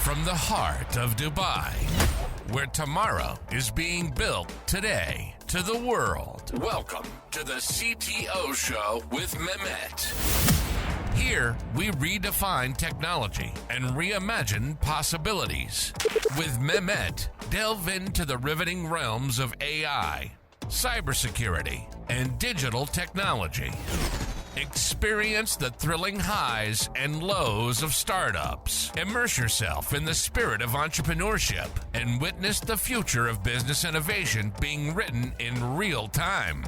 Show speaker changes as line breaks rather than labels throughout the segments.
from the heart of Dubai, where tomorrow is being built today, to the world. Welcome to the CTO Show with Mehmet. Here, we redefine technology and reimagine possibilities. With Mehmet, delve into the riveting realms of AI, cybersecurity, and digital technology. Experience the thrilling highs and lows of startups. Immerse yourself in the spirit of entrepreneurship and witness the future of business innovation being written in real time.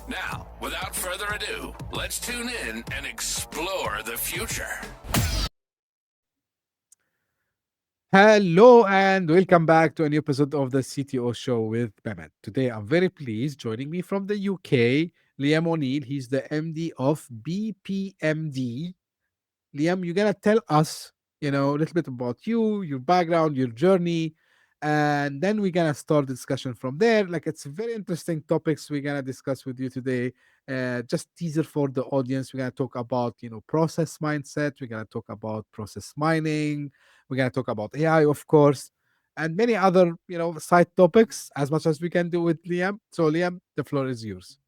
Now, without further ado, let's tune in and explore the future.
Hello and welcome back to a new episode of the CTO Show with Mehmet. Today I'm very pleased. Joining me from the UK, Liam O'Neill. He's the MD of BPMD. Liam, you're gonna tell us, a little bit about you, your background, your journey, and then we're gonna start the discussion from there. Like it's very interesting topics we're gonna discuss with you today. Just teaser for the audience. We're gonna talk about process mindset. We're gonna talk about process mining. We're gonna talk about AI, of course, and many other side topics as much as we can do with Liam. So Liam, the floor is yours.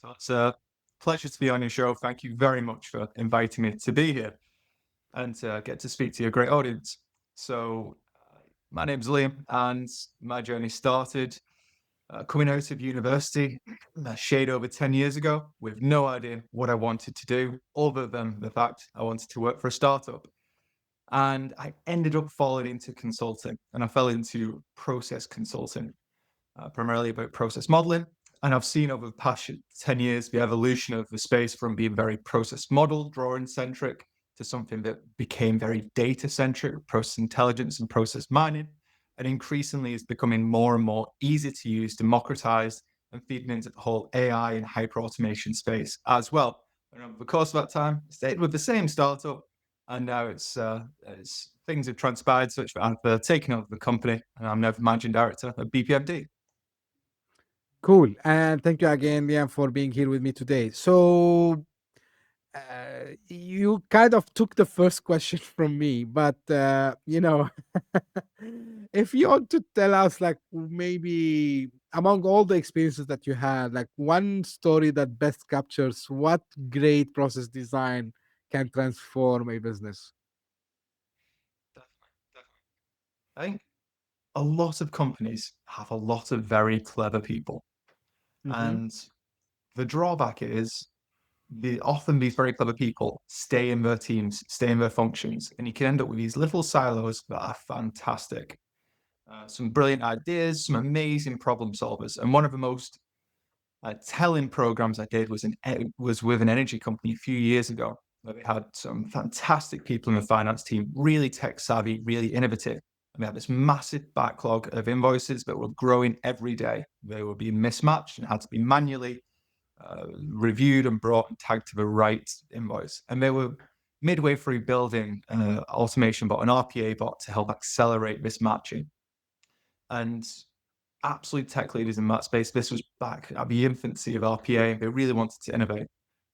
So it's a pleasure to be on your show. Thank you very much for inviting me to be here and to get to speak to your great audience. So my name's Liam, and my journey started coming out of university a shade over 10 years ago with no idea what I wanted to do other than the fact I wanted to work for a startup. And I ended up falling into consulting, and I fell into process consulting, primarily about process modeling. And I've seen over the past 10 years the evolution of the space from being very process model drawing centric to something that became very data centric, process intelligence and process mining, and increasingly is becoming more and more easy to use, democratized, and feeding into the whole AI and hyperautomation space as well. And over the course of that time, I stayed with the same startup, and now it's things have transpired such that I've taken over the company, and I'm now the managing director of BPMD.
Cool. And thank you again, Liam, for being here with me today. So, you kind of took the first question from me, but, if you want to tell us, like, maybe among all the experiences that you had, like one story that best captures what great process design can transform a business.
Definitely. I think a lot of companies have a lot of very clever people.
Hmm.
And the drawback is often these very clever people stay in their teams, stay in their functions, and you can end up with these little silos that are fantastic. Some brilliant ideas, some amazing problem solvers. And one of the most telling programs I did was with an energy company a few years ago, where we had some fantastic people in the finance team, really tech savvy, really innovative. And we had this massive backlog of invoices that were growing every day. They were being mismatched and had to be manually reviewed and brought and tagged to the right invoice. And they were midway through building an automation bot, an RPA bot, to help accelerate this matching. And absolute tech leaders in that space. This was back at the infancy of RPA. They really wanted to innovate.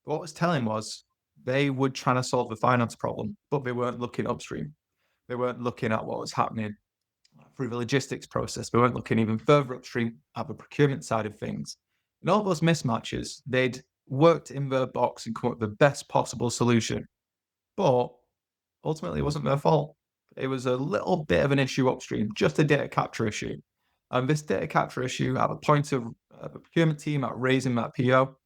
But what was telling was they were trying to solve the finance problem, but they weren't looking upstream. They weren't looking at what was happening through the logistics process. They weren't looking even further upstream at the procurement side of things. And all those mismatches, they'd worked in their box and come up with the best possible solution. But ultimately, it wasn't their fault. It was a little bit of an issue upstream, just a data capture issue. And this data capture issue at the point of the procurement team at raising that PO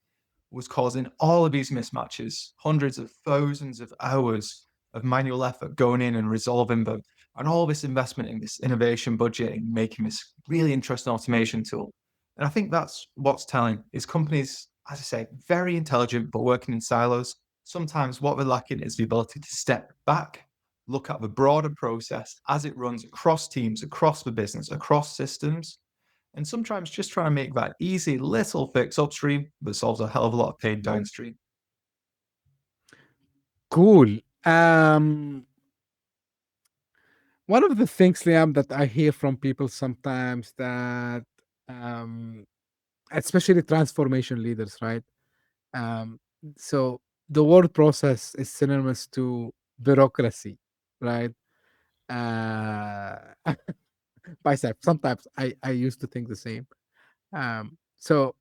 was causing all of these mismatches, hundreds of thousands of hours of manual effort going in and resolving them, and all this investment in this innovation budget and making this really interesting automation tool. And I think that's what's telling is companies, as I say, very intelligent, but working in silos. Sometimes what they're lacking is the ability to step back, look at the broader process as it runs across teams, across the business, across systems, and sometimes just trying to make that easy little fix upstream that solves a hell of a lot of pain downstream.
Cool. Um, One of the things, Liam, that I hear from people sometimes that, um, especially transformation leaders, right? Um, so the word process is synonymous to bureaucracy, right? Uh, bicep. Sometimes I used to think the same. So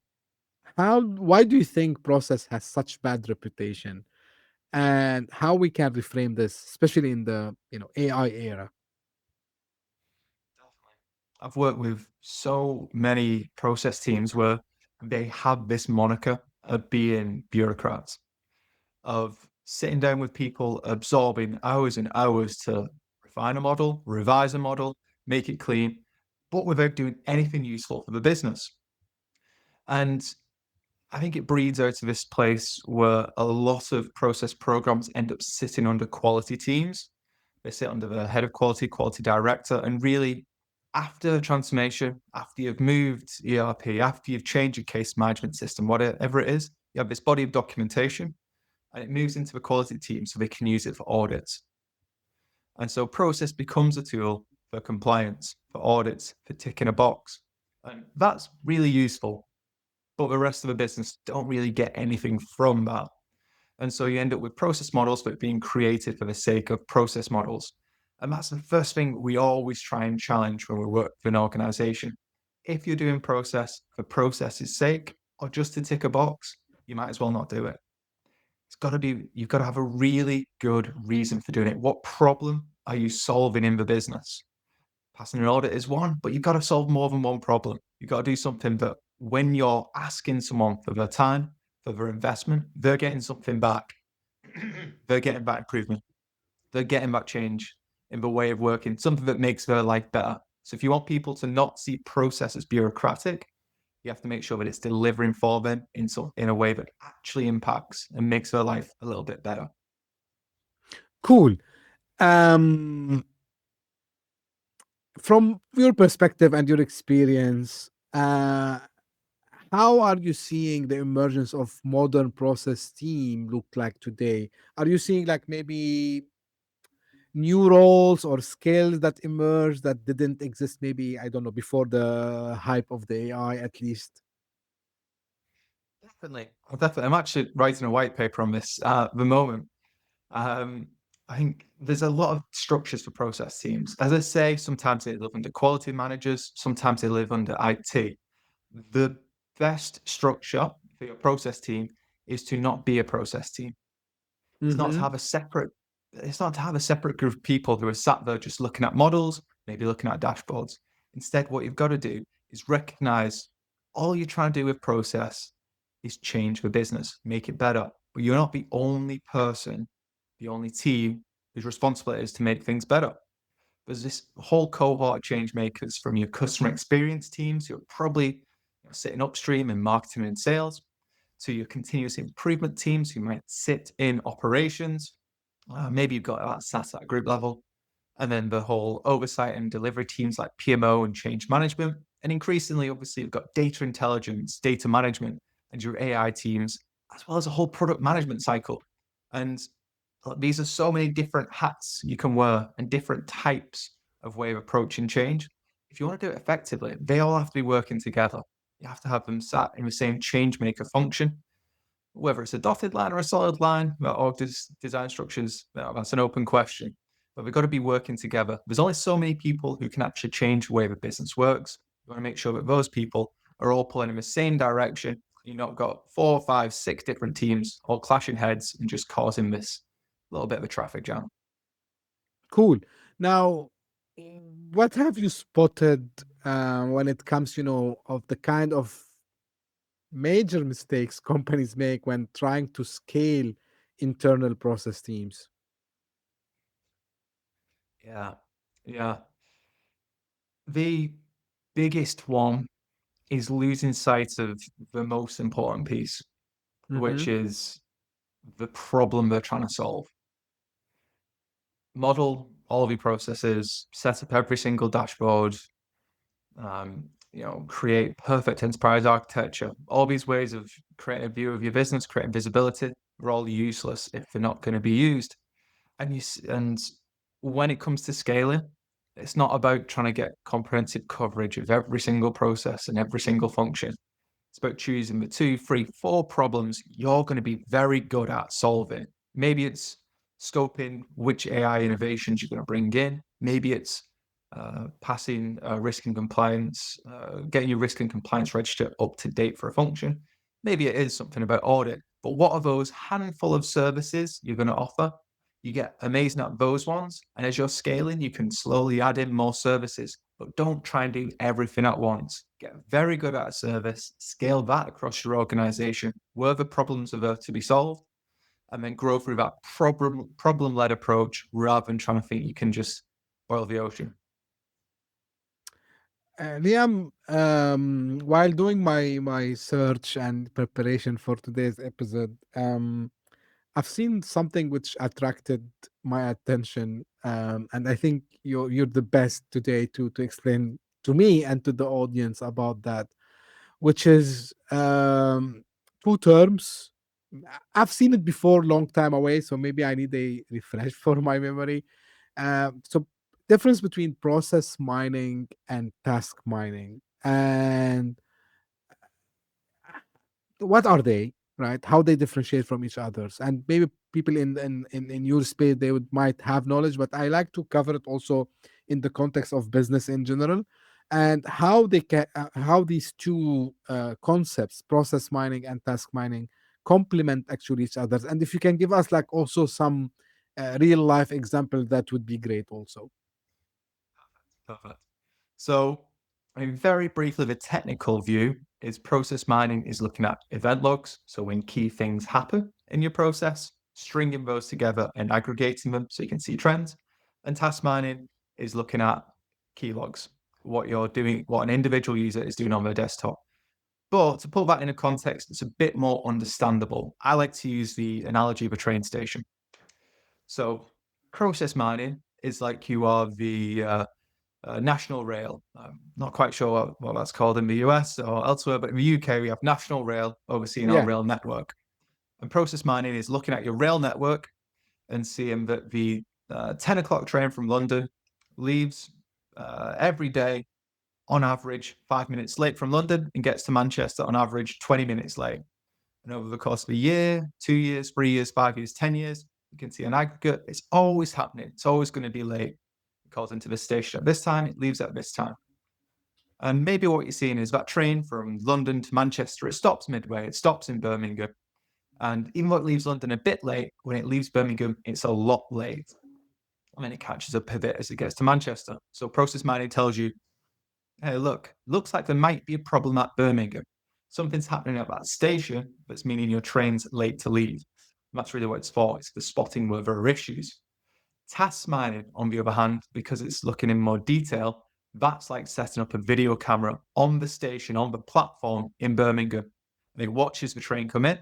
why do you think process has such bad reputation, and how we can reframe this, especially in the AI era?
I've worked with so many process teams where they have this moniker of being bureaucrats, of sitting down with people, absorbing hours and hours to refine a model, revise a model, make it clean, but without doing anything useful for the business. And I think it breeds out of this place where a lot of process programs end up sitting under quality teams. They sit under the head of quality, quality director, and really after transformation, after you've moved ERP, after you've changed your case management system, whatever it is, you have this body of documentation and it moves into the quality team so they can use it for audits. And so process becomes a tool for compliance, for audits, for ticking a box. And that's really useful, but the rest of the business don't really get anything from that. And so you end up with process models that are being created for the sake of process models. And that's the first thing we always try and challenge when we work with an organization. If you're doing process for process's sake or just to tick a box, you might as well not do it. You've got to have a really good reason for doing it. What problem are you solving in the business? Passing an audit is one, but you've got to solve more than one problem. You've got to do something that when you're asking someone for their time, for their investment, they're getting something back. They're getting back improvement. They're getting back change in the way of working, something that makes their life better. So if you want people to not see process as bureaucratic, you have to make sure that it's delivering for them in a way that actually impacts and makes their life a little bit better.
Cool. Um, from your perspective and your experience, how are you seeing the emergence of modern process team look like today? Are you seeing like maybe new roles or skills that emerge that didn't exist, maybe, I don't know, before the hype of the AI at least?
Definitely. Definitely. I'm actually writing a white paper on this at the moment. Um, I think there's a lot of structures for process teams. As I say, sometimes they live under quality managers, sometimes they live under IT. The best structure for your process team is to not be a process team. It's not to
Mm-hmm.
have a separate it's not to have a separate group of people who are sat there just looking at models, maybe looking at dashboards. Instead, what you've got to do is recognize all you're trying to do with process is change the business, make it better. But you're not the only person, the only team whose responsibility is to make things better. There's this whole cohort of change makers from your customer experience teams who are probably sitting upstream in marketing and sales, to your continuous improvement teams who might sit in operations. Maybe you've got that sat at group level, and then the whole oversight and delivery teams like PMO and change management. And increasingly, obviously, you've got data intelligence, data management, and your AI teams, as well as a whole product management cycle. And these are so many different hats you can wear and different types of way of approaching change. If you want to do it effectively, they all have to be working together. You have to have them sat in the same change maker function, whether it's a dotted line or a solid line, or design structures, that's an open question. But we've got to be working together. There's only so many people who can actually change the way the business works. You want to make sure that those people are all pulling in the same direction. You've not got 4, 5, 6 different teams all clashing heads and just causing this little bit of a traffic jam.
Cool. Now, what have you spotted when it comes, of the kind of major mistakes companies make when trying to scale internal process teams?
Yeah. Yeah. The biggest one is losing sight of the most important piece, which
Mm-hmm.
is the problem they're trying to solve. Model all of your processes, set up every single dashboard, create perfect enterprise architecture. All these ways of creating a view of your business, creating visibility, are all useless if they're not going to be used. And when it comes to scaling, it's not about trying to get comprehensive coverage of every single process and every single function. It's about choosing the 2, 3, 4 problems you're going to be very good at solving. Maybe it's scoping which AI innovations you're going to bring in. Maybe it's passing risk and compliance, getting your risk and compliance register up to date for a function. Maybe it is something about audit. But what are those handful of services you're going to offer? You get amazing at those ones. And as you're scaling, you can slowly add in more services. But don't try and do everything at once. Get very good at a service, scale that across your organization, where the problems are there to be solved, and then grow through that problem-led approach rather than trying to think you can just boil the ocean.
Liam, while doing my search and preparation for today's episode, I've seen something which attracted my attention, and I think you're the best today to explain to me and to the audience about that, which is two terms. I've seen it before, long time away, so maybe I need a refresh for my memory. So, difference between process mining and task mining, and what are they, right? How they differentiate from each others, and maybe people in your space they would might have knowledge, but I like to cover it also in the context of business in general, and how they can how these two concepts, process mining and task mining, complement actually each others. And if you can give us like also some real life example, that would be great also.
Perfect. So, I mean, very briefly, the technical view is process mining is looking at event logs. So, when key things happen in your process, stringing those together and aggregating them so you can see trends. And task mining is looking at key logs, what you're doing, what an individual user is doing on their desktop. But to put that in a context that's a bit more understandable, I like to use the analogy of a train station. So, process mining is like you are the National Rail. I'm not quite sure what that's called in the US or elsewhere, but in the UK, we have National Rail overseeing our
Yeah.
rail network. And process mining is looking at your rail network and seeing that the 10 o'clock train from London leaves every day on average 5 minutes late from London and gets to Manchester on average 20 minutes late. And over the course of a year, 2 years, 3 years, 5 years, 10 years, you can see an aggregate. It's always happening. It's always going to be late. It calls into the station at this time, it leaves at this time. And maybe what you're seeing is that train from London to Manchester, it stops midway, it stops in Birmingham. And even though it leaves London a bit late, when it leaves Birmingham, it's a lot late. And then it catches up a bit as it gets to Manchester. So process mining tells you, hey, look, looks like there might be a problem at Birmingham. Something's happening at that station that's meaning your train's late to leave. And that's really what it's for. It's for spotting where there are issues. Task mining, on the other hand, because it's looking in more detail, that's like setting up a video camera on the station, on the platform in Birmingham. And it watches the train come in,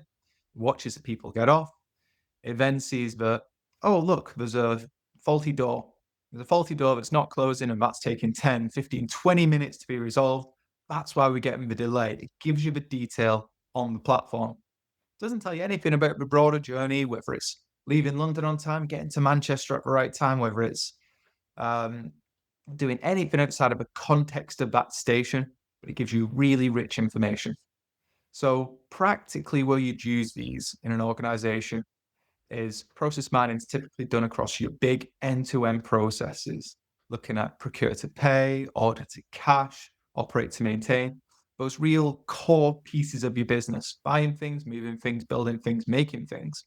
watches the people get off. It then sees that, oh, look, there's a faulty door. There's a faulty door that's not closing, and that's taking 10, 15, 20 minutes to be resolved. That's why we're getting the delay. It gives you the detail on the platform. It doesn't tell you anything about the broader journey, whether it's leaving London on time, getting to Manchester at the right time, whether it's um, doing anything outside of the context of that station, but it gives you really rich information. So practically where you'd use these in an organization is process mining is typically done across your big end-to-end processes, looking at procure to pay, order to cash, operate to maintain, those real core pieces of your business, buying things, moving things, building things, making things.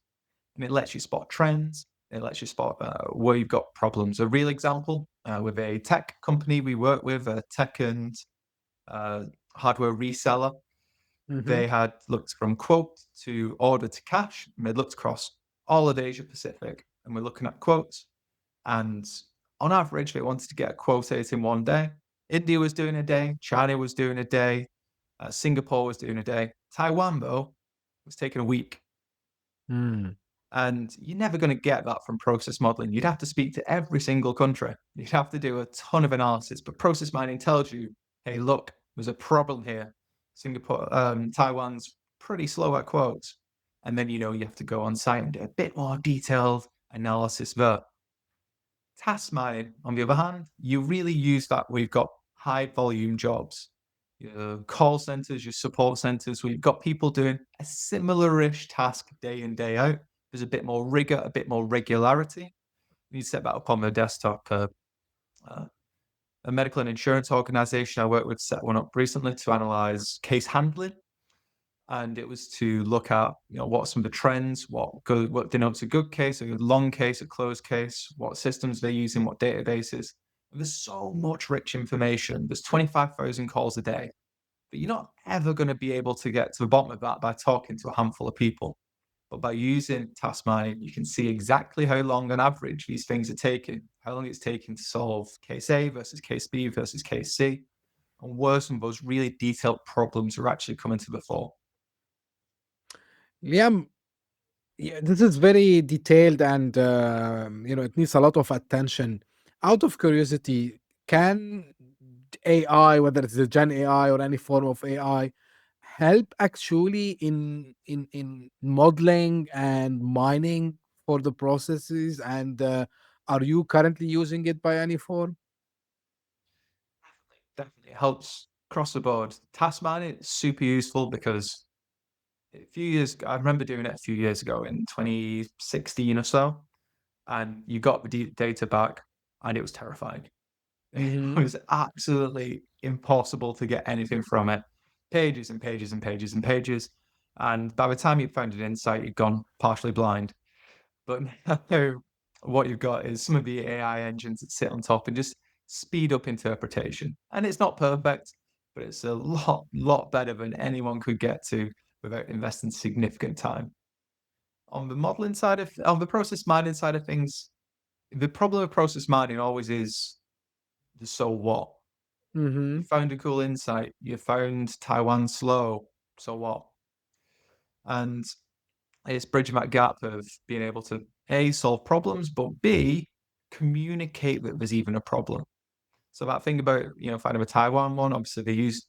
And it lets you spot trends. It lets you spot where you've got problems. A real example with a tech company we work with, a tech and hardware reseller,
Hmm.
they had looked from quote to order to cash, and they looked across all of Asia Pacific, and we're looking at quotes. And on average, they wanted to get a quote out in one day. India was doing a day, China was doing a day, Singapore was doing a day. Taiwan, though, was taking a week.
Mm.
And you're never going to get that from process modeling. You'd have to speak to every single country. You'd have to do a ton of analysis. But process mining tells you, hey, look, there's a problem here. Taiwan's pretty slow at quotes. And then you have to go on site and do a bit more detailed analysis there. Task mining, on the other hand, you really use that where you've got high volume jobs. Your call centers, your support centers, where you've got people doing a similar-ish task day in, day out. There's a bit more rigor, a bit more regularity. You set that up on the desktop. Uh, a medical and insurance organization I worked with set one up recently to analyze case handling. And it was to look at, what are some of the trends, what denotes a good case, a long case, a closed case, what systems they're using, what databases. There's so much rich information. There's 25,000 calls a day, but you're not ever going to be able to get to the bottom of that by talking to a handful of people. But by using task mining, you can see exactly how long on average these things are taking, how long it's taking to solve case A versus case B versus case C, and where some of those really detailed problems are actually coming to the fore.
Liam, yeah, this is very detailed and it needs a lot of attention. Out of curiosity, can AI, whether it's the Gen AI or any form of AI, help actually in modeling and mining for the processes? And are you currently using it by any form?
Definitely helps across the board. Task mining is super useful because I remember doing it a few years ago in 2016 or so, and you got the data back, and it was terrifying. It
Hmm.
was absolutely impossible to get anything from it. Pages and pages and pages and pages. And by the time you found an insight, you'd gone partially blind. But now what you've got is some of the AI engines that sit on top and just speed up interpretation. And it's not perfect, but it's a lot better than anyone could get to without investing significant time. On the process mining side of things, the problem with process mining always is the so what. You
Hmm.
found a cool insight. You found Taiwan slow. So what? And it's bridging that gap of being able to A, solve problems, but B, communicate that there's even a problem. So that thing about, finding a Taiwan one, obviously they use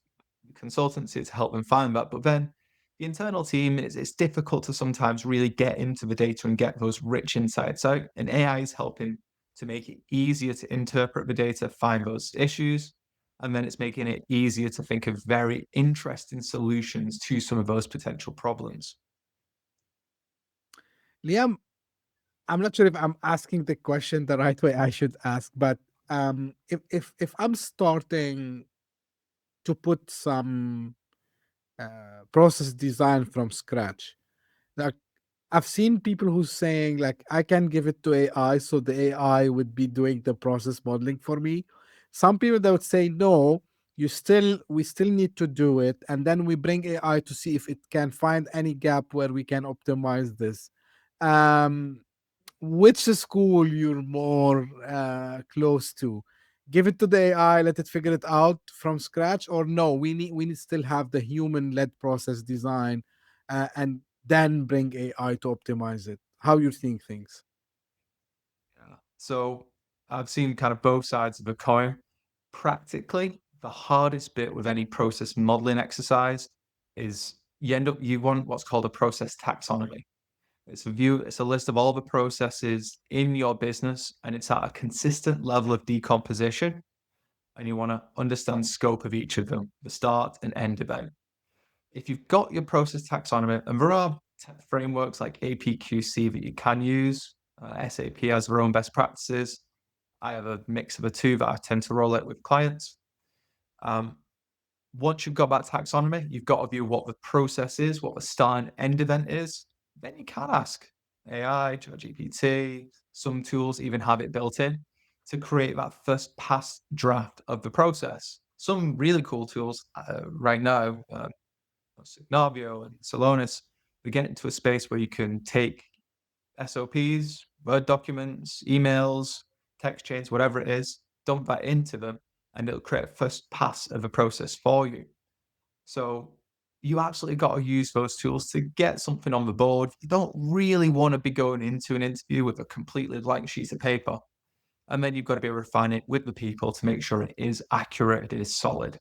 consultancy to help them find that. But then the internal team, it's difficult to sometimes really get into the data and get those rich insights out. And AI is helping to make it easier to interpret the data, find those issues. And then it's making it easier to think of very interesting solutions to some of those potential problems.
Liam, I'm not sure if I'm asking the question the right way I should ask, but if I'm starting to put some process design from scratch, like I've seen people who's saying like I can give it to AI, so the AI would be doing the process modeling for me. Some people that would say no, we still need to do it, and then we bring AI to see if it can find any gap where we can optimize this. Um, which school you're more close to? Give it to the AI, let it figure it out from scratch, or no, we need still have the human led process design, and then bring AI to optimize it. How you think things?
Yeah. So I've seen kind of both sides of the coin. Practically, the hardest bit with any process modeling exercise is you want what's called a process taxonomy. It's a list of all the processes in your business, and it's at a consistent level of decomposition. And you want to understand scope of each of them, the start and end event. If you've got your process taxonomy, and there are frameworks like APQC that you can use, SAP has their own best practices. I have a mix of the two that I tend to roll out with clients. Um, Once you've got that taxonomy, you've got to view what the process is, what the start and end event is. Then you can ask AI, ChatGPT, some tools even have it built in to create that first pass draft of the process. Some really cool tools right now, Signavio and Salonis, we get into a space where you can take SOPs, Word documents, emails, text chains, whatever it is, dump that into them, and it'll create a first pass of a process for you. So you absolutely got to use those tools to get something on the board. You don't really want to be going into an interview with a completely blank sheet of paper. And then you've got to be able to refine it with the people to make sure it is accurate, it is solid.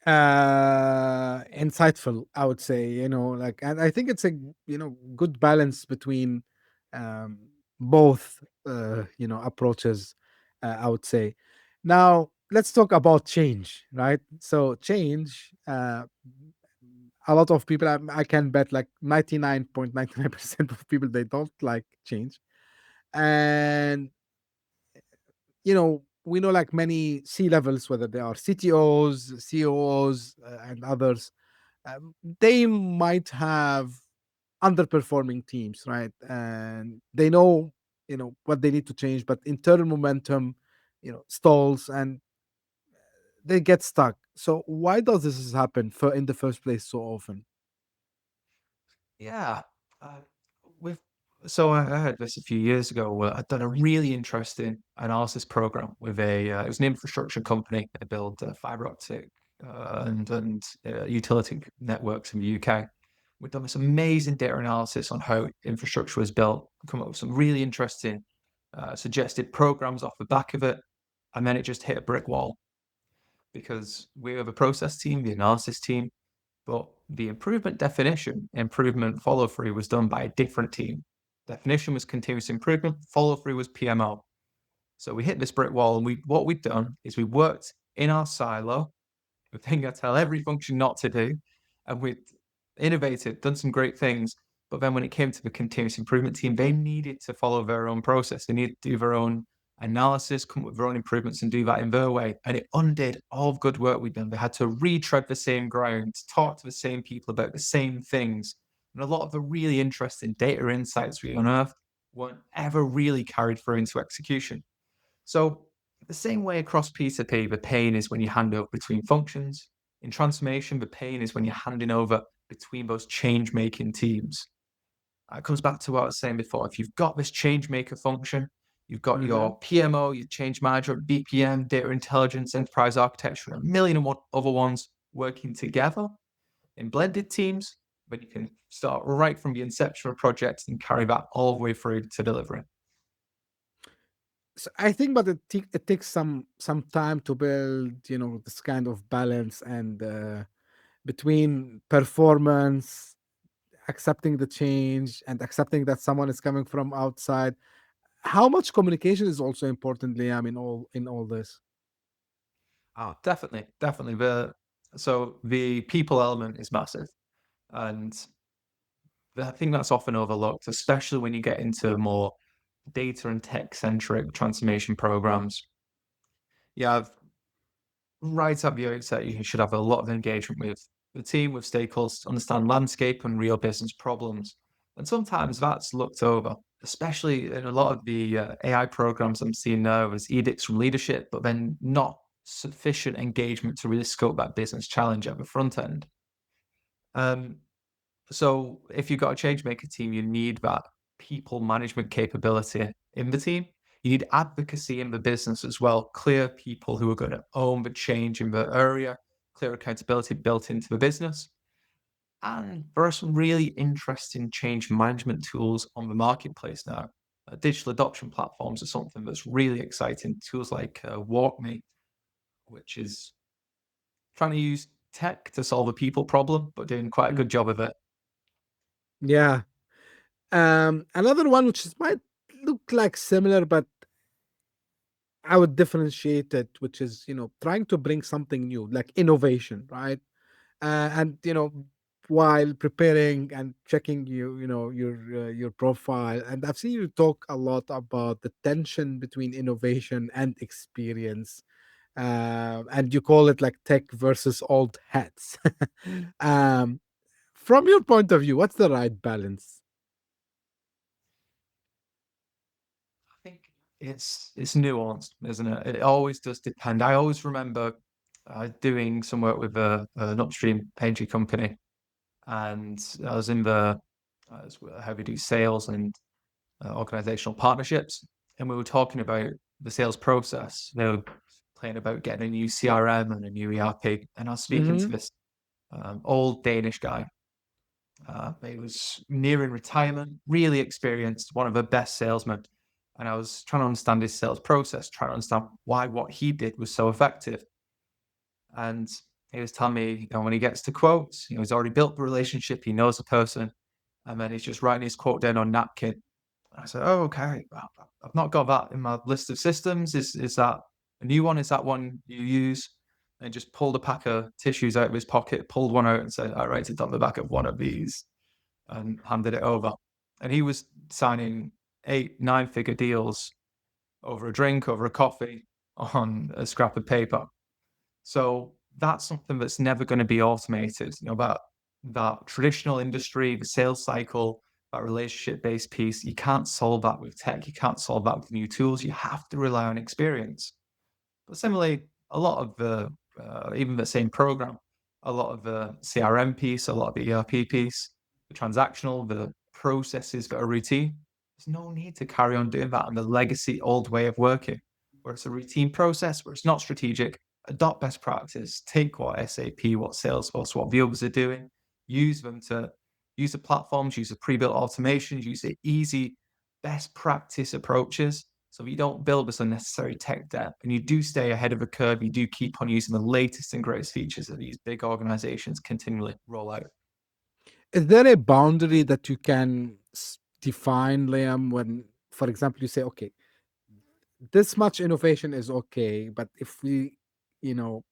Insightful, I would say. Like, and I think it's a good balance between um, both approaches. I would say. Now let's talk about change, right? So change. A lot of people, I can bet like 99.99% of people, they don't like change, and we know like many C levels, whether they are CTOs, COOs, and others, they might have underperforming teams, right? And they know, what they need to change, but internal momentum, stalls and they get stuck. So why does this happen in the first place so often?
Yeah. Uh, with so I heard this a few years ago where I'd done a really interesting analysis program with it was an infrastructure company. They build fiber optic and utility networks in the UK. We've done this amazing data analysis on how infrastructure was built, come up with some really interesting suggested programs off the back of it, and then it just hit a brick wall because we have a process team, the analysis team, but the improvement definition, improvement follow through was done by a different team. Definition was continuous improvement, follow through was PMO. So we hit this brick wall, and what we've done is we worked in our silo. The thing I tell every function not to do, and we innovated, done some great things. But then when it came to the continuous improvement team, they needed to follow their own process. They needed to do their own analysis, come up with their own improvements, and do that in their way. And it undid all the good work we'd done. They had to retread the same ground, talk to the same people about the same things. And a lot of the really interesting data insights we unearthed weren't ever really carried through into execution. So the same way across P2P, the pain is when you hand over between functions. In transformation, the pain is when you're handing over between those change-making teams. It comes back to what I was saying before. If you've got this change maker function, you've got
Hmm.
your PMO, your change manager, BPM, data intelligence, enterprise architecture, and a million and one other ones working together in blended teams, but you can start right from the inception of projects and carry that all the way through to delivery.
So I think, but it takes some time to build, this kind of balance and between performance, accepting the change, and accepting that someone is coming from outside. How much communication is also important, Liam, in all this?
Oh, definitely, definitely. So the people element is massive, and I think that's often overlooked, especially when you get into more data and tech centric transformation programs. Yeah, right at the outset, you should have a lot of engagement with the team, with stakeholders, to understand landscape and real business problems. And sometimes that's looked over, especially in a lot of the AI programs I'm seeing now as edicts from leadership, but then not sufficient engagement to really scope that business challenge at the front end. Um, So if you've got a change maker team, you need that people management capability in the team. You need advocacy in the business as well. Clear people who are going to own the change in the area, clear accountability built into the business. And there are some really interesting change management tools on the marketplace now. Digital adoption platforms are something that's really exciting. Tools like WalkMe, which is trying to use tech to solve a people problem, but doing quite a
Mm.
good job of it.
Yeah. Another one which might look like similar, but I would differentiate it, which is, trying to bring something new, like innovation, right? And while preparing and checking your profile, and I've seen you talk a lot about the tension between innovation and experience, and you call it like tech versus old hats. um, from your point of view, what's the right balance?
I think it's nuanced, isn't it? It always does depend. I always remember doing some work with an upstream energy company, and I was in how we do sales and organizational partnerships, and we were talking about the sales process. They were playing about getting a new CRM and a new ERP, and I was speaking to
Hmm.
this old Danish guy. He was nearing retirement, really experienced, one of the best salesmen. And I was trying to understand his sales process, trying to understand why what he did was so effective. And he was telling me, when he gets to quotes, he's already built the relationship, he knows the person, and then he's just writing his quote down on napkin. I said, "Oh, okay. Well, I've not got that in my list of systems. Is that a new one? Is that one you use?" And just pulled a pack of tissues out of his pocket, pulled one out, and said, "I write it on the back of one of these," and handed it over. And he was signing 8, 9-figure deals over a drink, over a coffee, on a scrap of paper. So that's something that's never going to be automated. That traditional industry, the sales cycle, that relationship-based piece, you can't solve that with tech. You can't solve that with new tools. You have to rely on experience. But similarly, a lot of even the same program, a lot of the CRM piece, a lot of the ERP piece, the transactional, the processes that are routine, there's no need to carry on doing that in the legacy old way of working, where it's a routine process, where it's not strategic. Adopt best practice, take what SAP, what Salesforce, what the others are doing, use them to use the platforms, use the pre-built automations, use the easy best practice approaches. So if you don't build this unnecessary tech debt and you do stay ahead of the curve, you do keep on using the latest and greatest features that these big organizations continually roll out.
Is there a boundary that you can define, Liam, when, for example, you say, okay, this much innovation is okay, but if we, you know,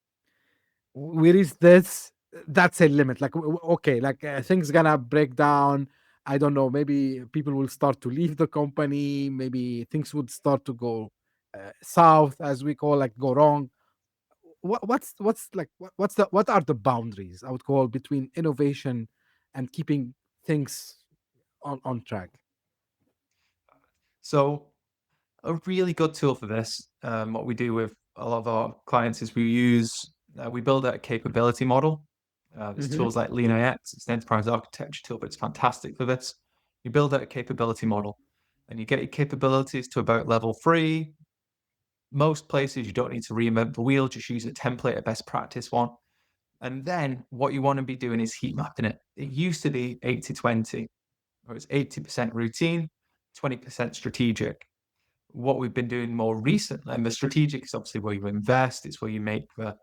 we reach this, that's a limit. Like, okay, like things gonna break down. I don't know. Maybe people will start to leave the company. Maybe things would start to go south, as we call, like go wrong. What's like what are the boundaries, I would call, between innovation and keeping things on track?
So a really good tool for this, what we do with a lot of our clients is we build a capability model. There's
Hmm.
tools like LeanIX, it's an enterprise architecture tool, but it's fantastic for this. You build out a capability model and you get your capabilities to about level 3. Most places you don't need to reinvent the wheel, just use a template, a best practice one. And then what you want to be doing is heat mapping it. It used to be 80-20, where it's 80% routine, 20% strategic. What we've been doing more recently, and the strategic is obviously where you invest, it's where you make the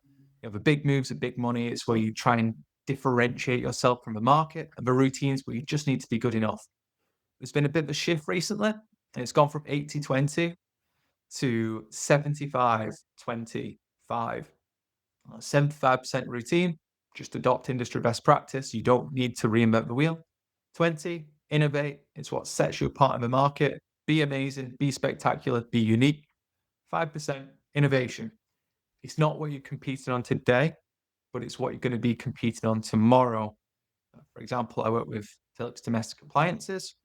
big moves, the big money, it's where you try and differentiate yourself from the market, and the routines where you just need to be good enough. There's been a bit of a shift recently, and it's gone from 80-20 to 75-25. 75% routine, just adopt industry best practice. You don't need to reinvent the wheel. 20, innovate. It's what sets you apart in the market. Be amazing, be spectacular, be unique. 5%, innovation. It's not what you're competing on today, but it's what you're going to be competing on tomorrow. For example, I work with Philips domestic appliances,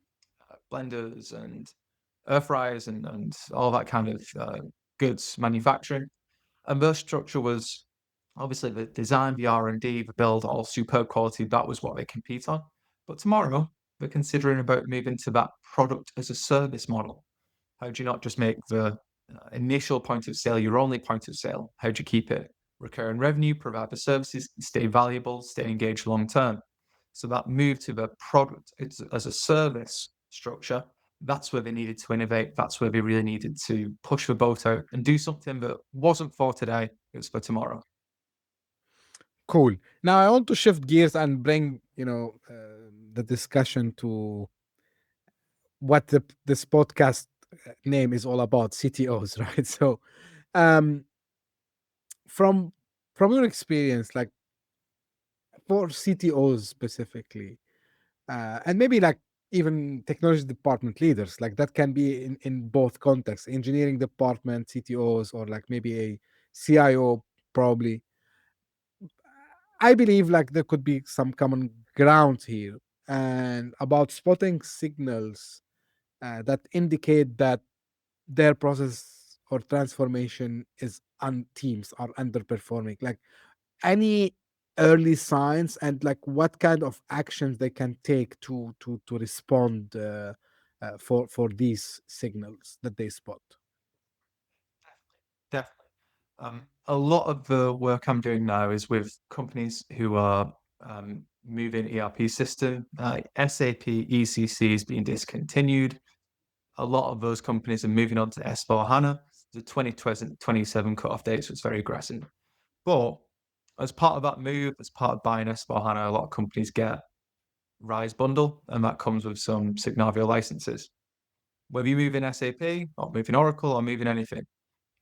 blenders and air fryers and all that kind of goods manufacturing. And their structure was obviously the design, the R&D, the build, all superb quality. That was what they compete on. But tomorrow, they're considering about moving to that product as a service model. How do you not just make the initial point of sale your only point of sale? How do you keep it recurring revenue, provide the services, stay valuable, stay engaged long term? So that move to the product as a service structure, that's where they needed to innovate. That's where they really needed to push the boat out and do something that wasn't for today, it was for tomorrow.
Cool. Now I want to shift gears and bring, the discussion to what this podcast name is all about, CTOs, right? So, um, from your experience, like for CTOs specifically, and maybe like even technology department leaders, like that can be in both contexts, engineering department CTOs, or like maybe a CIO, probably. I believe like there could be some common ground here, and about spotting signals that indicate that their process or transformation is on teams are underperforming. Like any early signs, and like what kind of actions they can take to respond for these signals that they spot.
Definitely. A lot of the work I'm doing now is with companies who are moving ERP system. SAP ECC is being discontinued. A lot of those companies are moving on to S/4HANA. The 2027 cutoff date, so it's very aggressive. But as part of that move, as part of buying S/4HANA, a lot of companies get Rise Bundle, and that comes with some Signavio licenses. Whether you move in SAP or moving Oracle or moving anything,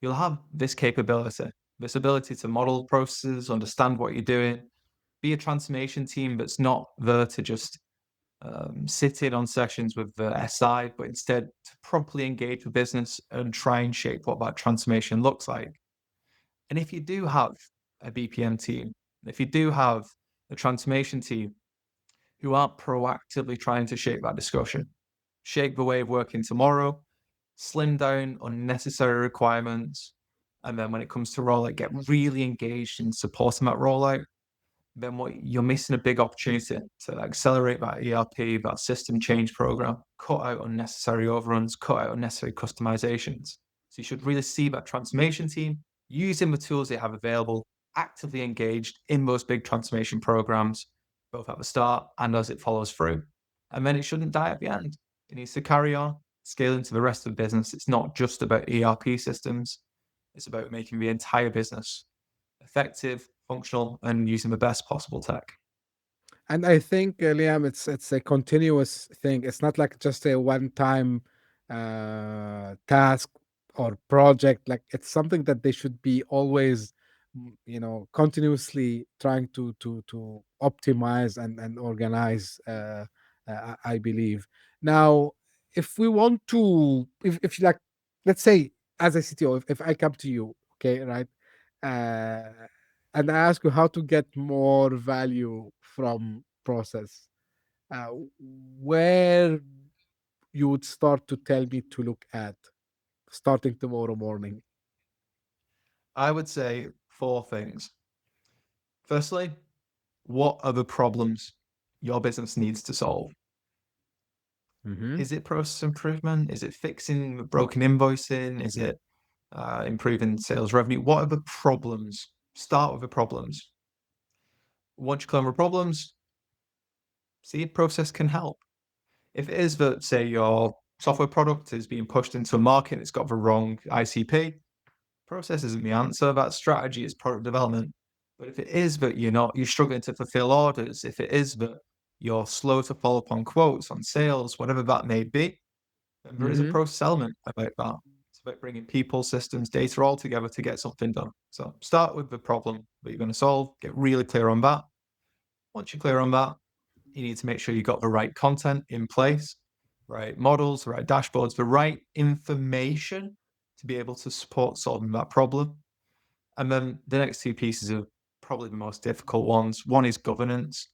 you'll have this capability, this ability to model processes, understand what you're doing, be a transformation team that's not there to just sit in on sessions with the SI, but instead to properly engage with business and try and shape what that transformation looks like. And if you do have a BPM team, if you do have a transformation team who aren't proactively trying to shape that discussion, shape the way of working tomorrow, slim down unnecessary requirements, and then when it comes to rollout, get really engaged in supporting that rollout, then what you're missing a big opportunity to accelerate that ERP, that system change program, cut out unnecessary overruns, cut out unnecessary customizations. So you should really see that transformation team using the tools they have available, actively engaged in those big transformation programs, both at the start and as it follows through. And then it shouldn't die at the end. It needs to carry on, scale into the rest of the business. It's not just about ERP systems. It's about making the entire business effective, functional, and using the best possible tech.
And I think, Liam, it's a continuous thing. It's not like just a one-time task or project. Like it's something that they should be always, continuously trying to optimize and organize. I believe. Now, if we want to, if you like, let's say as a CTO, if I come to you, okay, right, uh, and I ask you how to get more value from process, uh, where you would start to tell me to look at starting tomorrow morning.
I would say four things. Firstly, what are the problems your business needs to solve?
Mm-hmm.
Is it process improvement? Is it fixing broken invoicing? Is it improving sales revenue? What are the problems? Start with the problems. Once you clear the problems, see if process can help. If it is that, say, your software product is being pushed into a market, it's got the wrong ICP, process isn't the answer. That strategy is product development. But if it is that you're struggling to fulfill orders, if it is that you're slow to follow up on quotes, on sales, whatever that may be, then there is a
Mm-hmm.
process element about that. It's about bringing people, systems, data all together to get something done. So start with the problem that you're going to solve, get really clear on that. Once you're clear on that, you need to make sure you've got the right content in place, right models, the right dashboards, the right information to be able to support solving that problem. And then the next two pieces are probably the most difficult ones. One is governance,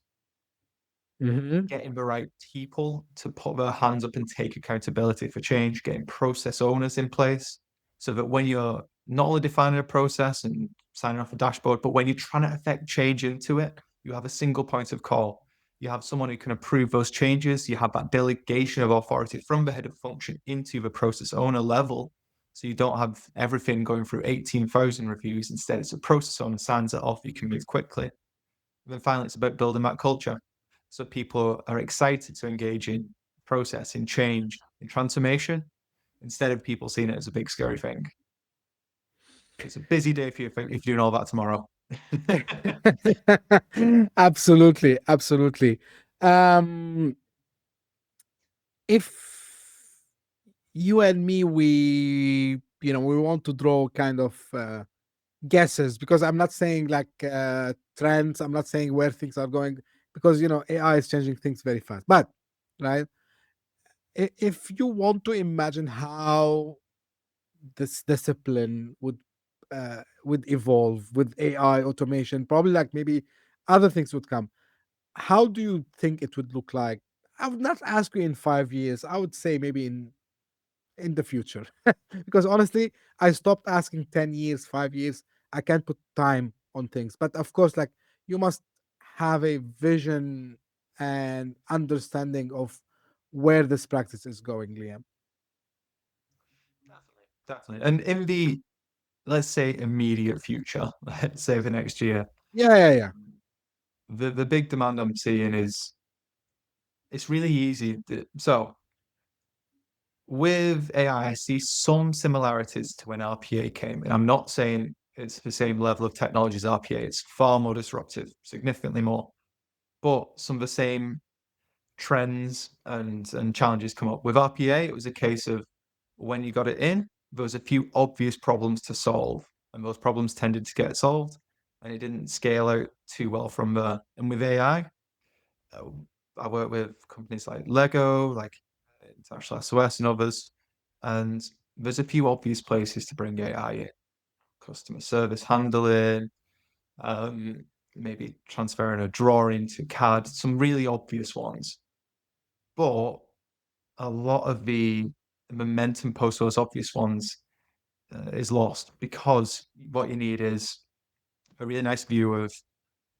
Mm-hmm.
getting the right people to put their hands up and take accountability for change, getting process owners in place so that when you're not only defining a process and signing off a dashboard, but when you're trying to affect change into it, you have a single point of call. You have someone who can approve those changes. You have that delegation of authority from the head of function into the process owner level. So you don't have everything going through 18,000 reviews. Instead, it's a process owner signs it off. You can move quickly. And then finally, it's about building that culture. So people are excited to engage in process, in change, in transformation, instead of people seeing it as a big scary thing. It's a busy day for you if you're doing all that tomorrow.
Absolutely, absolutely. Um, if you and me, we want to draw kind of guesses, because I'm not saying like trends. I'm not saying where things are going, because AI is changing things very fast. But right, if you want to imagine how this discipline would evolve with AI automation, probably like maybe other things would come. How do you think it would look like? I would not ask you in 5 years. I would say maybe in the future, because honestly, I stopped asking 10 years, 5 years. I can't put time on things, but of course, like you must have a vision and understanding of where this practice is going, Liam.
Definitely. And in the, let's say, immediate future, let's say the next year,
Yeah, yeah, yeah.
the big demand I'm seeing is it's really easy. So with AI, I see some similarities to when RPA came. And I'm not saying it's the same level of technology as RPA. It's far more disruptive, significantly more. But some of the same trends and challenges come up. With RPA, it was a case of when you got it in, there was a few obvious problems to solve, and those problems tended to get solved, and it didn't scale out too well from there. And with AI, uh, I work with companies like Lego, like International SOS and others, and there's a few obvious places to bring AI in. Customer service handling, um, maybe transferring a drawing to CAD, some really obvious ones. But a lot of the momentum post those obvious ones is lost because what you need is a really nice view of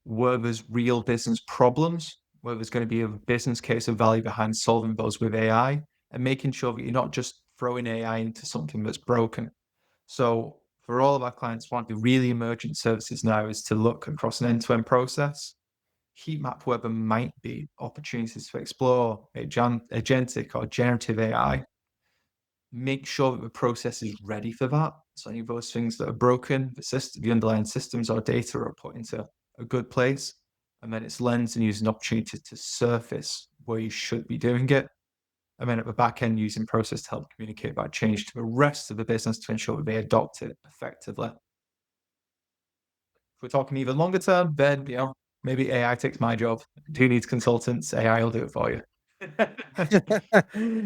where there's real business problems, where there's going to be a business case of value behind solving those with AI, and making sure that you're not just throwing AI into something that's broken. So for all of our clients, one of the really emergent services now is to look across an end-to-end process, heat map where there might be opportunities to explore agentic or generative AI, make sure that the process is ready for that. So any of those things that are broken, the underlying systems or data are put into a good place, and then it's lens and using opportunity to surface where you should be doing it. And then at the back end, using process to help communicate that change to the rest of the business to ensure that they adopt it effectively. If we're talking even longer term, then maybe AI takes my job. Who needs consultants? AI will do it for you.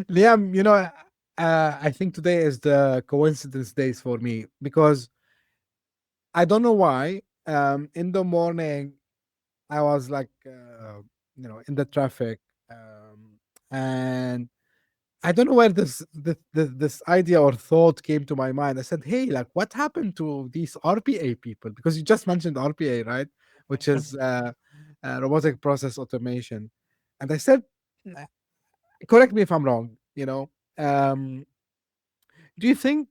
Liam, I think today is the coincidence days for me because I don't know why. In the morning, I was like, in the traffic, and I don't know where this idea or thought came to my mind. I said, "Hey, like, what happened to these RPA people?" Because you just mentioned RPA, right? Which is robotic process automation, and I said, "Uh, correct me if I'm wrong. Do you think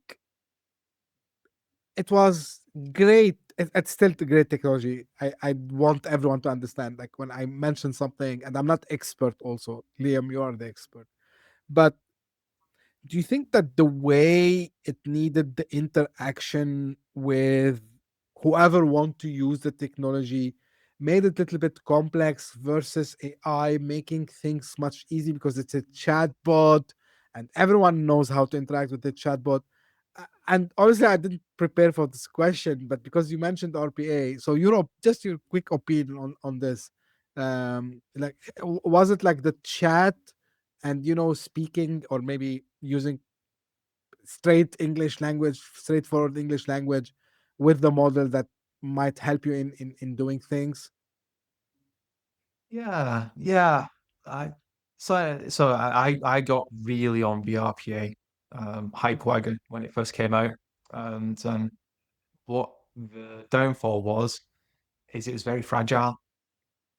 it was great? It's still great technology. I want everyone to understand. Like when I mention something, and I'm not expert. Also, Liam, you are the expert, but do you think that the way it needed the interaction with whoever want to use the technology made it a little bit complex versus AI making things much easy because it's a chatbot and everyone knows how to interact with the chatbot? And honestly, I didn't prepare for this question, but because you mentioned RPA, so Europe, just your quick opinion on this. Like, was it like the chat and speaking or maybe using straightforward English language with the model that might help you in doing things?
Yeah, yeah. I so I got really on the RPA hype wagon when it first came out, and what the downfall was is it was very fragile.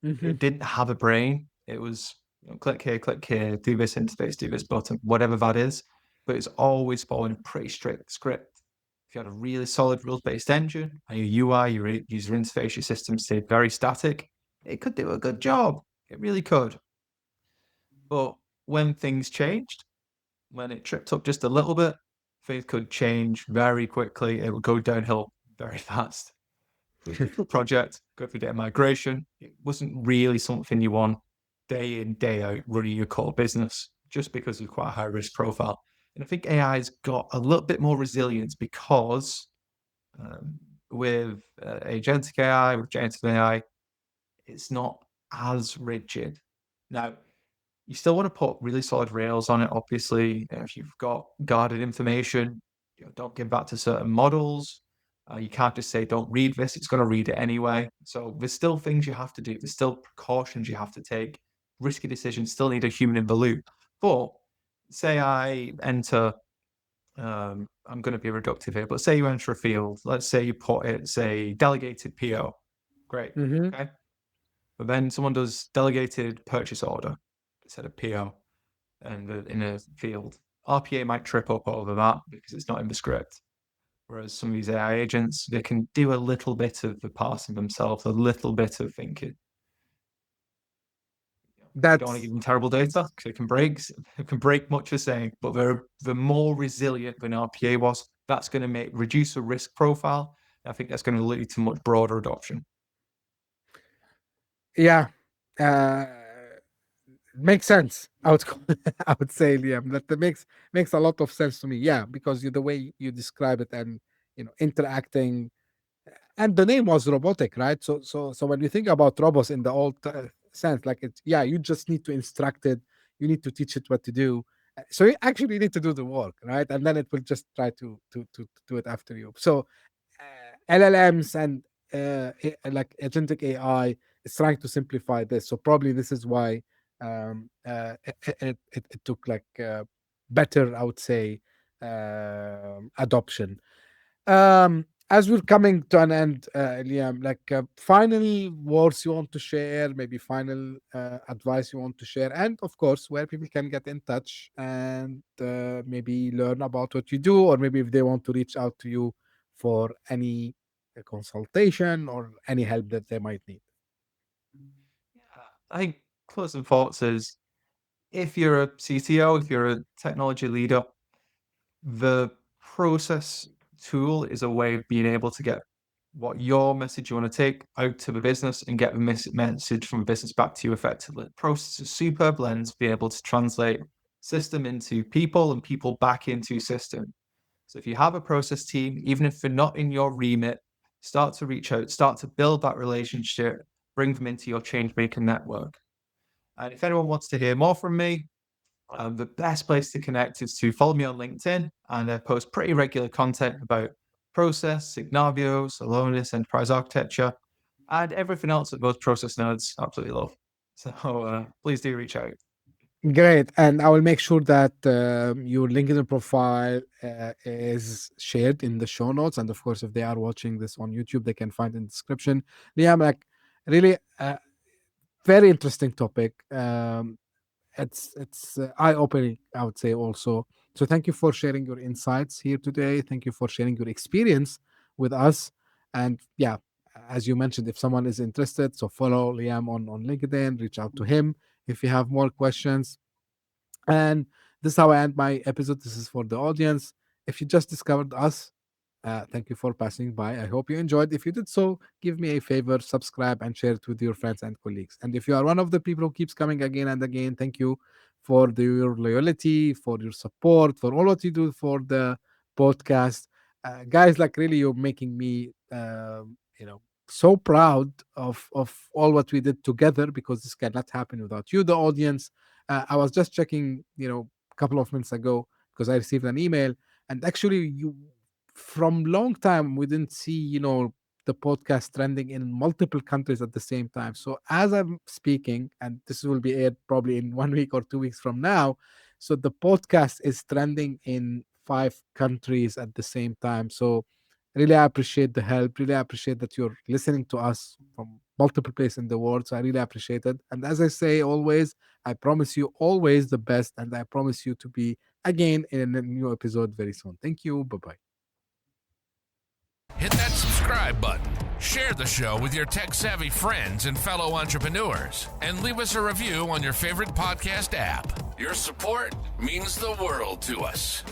Hmm.
It didn't have a brain. It was click here, do this interface, do this button, whatever that is. But it's always following a pretty strict script. If you had a really solid rules-based engine and your UI, your user interface, your system stayed very static, it could do a good job. It really could. But when things changed, when it tripped up just a little bit, things could change very quickly. It would go downhill very fast. It was a difficult project, go through data migration. It wasn't really something you want day in, day out running your core business just because of quite a high risk profile. And I think AI's got a little bit more resilience because with agentic AI, with generative AI, it's not as rigid. Now, you still want to put really solid rails on it, obviously. If you've got guarded information, don't give that to certain models. You can't just say, don't read this, it's going to read it anyway. So there's still things you have to do. There's still precautions you have to take. Risky decisions still need a human in the loop. But say I enter, I'm going to be reductive here, but say you enter a field. Let's say you put it, say, delegated PO. Great.
Hmm.
Okay. But then someone does delegated purchase order instead of PO and in a field. RPA might trip up over that because it's not in the script. Whereas some of these AI agents, they can do a little bit of the parsing themselves, a little bit of thinking. You don't want to
That's
give them terrible data because it can break much of saying, but they're more resilient than RPA was. That's going to reduce the risk profile. I think that's going to lead to much broader adoption.
yeah. Uh, Makes sense. I would I would say, Liam, that makes a lot of sense to me. Yeah, because the way you describe it and interacting, and the name was robotic, right? So when you think about robots in the old sense. Like it's you just need to instruct it, you need to teach it what to do. So you actually need to do the work, right? And then it will just try to do it after you. So LLMs and like agentic AI is trying to simplify this. So probably this is why it took like better, I would say, adoption. As we're coming to an end, Liam, like final words you want to share, maybe final advice you want to share, and of course, where people can get in touch and maybe learn about what you do, or maybe if they want to reach out to you for any consultation or any help that they might need.
Yeah, I think closing thoughts is, if you're a CTO, if you're a technology leader, the process tool is a way of being able to get what your message you want to take out to the business and get the message from the business back to you effectively. Process is a superb lens to be able to translate system into people and people back into system. So if you have a process team, even if they're not in your remit, start to reach out, start to build that relationship, bring them into your change maker network. And if anyone wants to hear more from me, the best place to connect is to follow me on LinkedIn, and I post pretty regular content about process, scenarios, aloneness, enterprise architecture, and everything else that those process nerds absolutely love. So please do reach out.
Great, and I will make sure that your LinkedIn profile is shared in the show notes, and of course, if they are watching this on YouTube, they can find in the description. Liam, like really, very interesting topic. It's eye opening, I would say also. So thank you for sharing your insights here today. Thank you for sharing your experience with us. And yeah, as you mentioned, if someone is interested, so follow Liam on LinkedIn, reach out to him if you have more questions. And this is how I end my episode. This is for the audience. If you just discovered us, thank you for passing by. I hope you enjoyed. If you did so, give me a favor, subscribe, and share it with your friends and colleagues. And if you are one of the people who keeps coming again and again, thank you for your loyalty, for your support, for all what you do for the podcast. Guys, like really, you're making me, so proud of all what we did together, because this cannot happen without you, the audience. I was just checking, a couple of minutes ago, because I received an email, and actually, from long time we didn't see, the podcast trending in multiple countries at the same time. So as I'm speaking, and this will be aired probably in 1 week or 2 weeks from now, so the podcast is trending in 5 countries at the same time. So really, I appreciate the help. Really, I appreciate that you're listening to us from multiple places in the world. So I really appreciate it. And as I say always, I promise you always the best, and I promise you to be again in a new episode very soon. Thank you. Bye bye.
Hit that subscribe button, share the show with your tech-savvy friends and fellow entrepreneurs, and leave us a review on your favorite podcast app. Your support means the world to us.